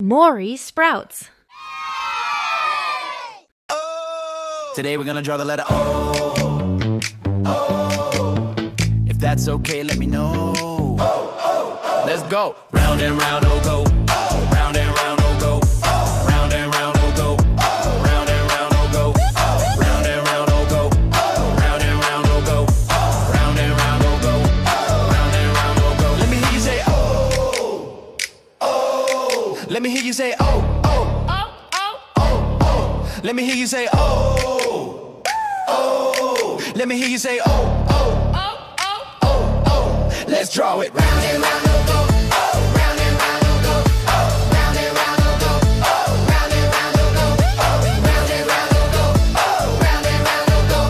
MoriSprouts. Today we're gonna draw the letter O. If that's okay, let me know. Let's go. Round and round, oh go. Round and round, oh go. Round and round, oh go. Round and round, oh go. Round and round, oh go. Round and round, oh go. Round and round, oh go. Round and round, oh go. Let me hear you say oh. Oh. Let me hear you say oh. Oh. Oh. Oh. Oh. Let me hear you say oh. Oh. Let me hear you say oh. Oh. Oh. Oh. Oh. Oh. Let's draw it. Round and round, oh go. Round and round, oh go. Round and round, oh go. Round and round, oh go. Round and round, oh go. Round and round, oh go.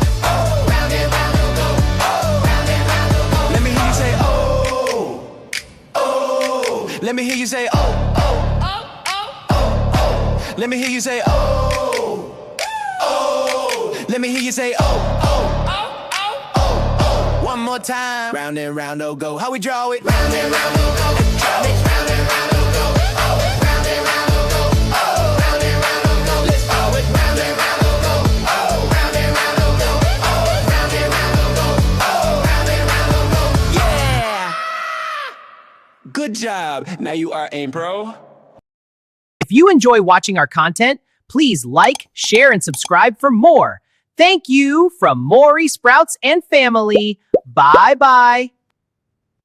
Round and round, oh go. Round and round, oh go. Let me hear you say oh. Oh. Let me hear you say oh. Oh. Oh. Oh. Oh. Let me hear you say oh. Oh. Let me hear you say oh. One more time. Round and round, oh go. How we draw it? Round and round, oh go. Round and round, oh go. Round and round, oh go. Round and round, oh go. Let's draw it. Round and round, oh go. Round and round, oh go. Round and round, oh go. Round and round, oh go. Yeah! Good job. Now you are a pro. If you enjoy watching our content, please like, share, and subscribe for more. Thank you from MoriSprouts and family. Bye-bye.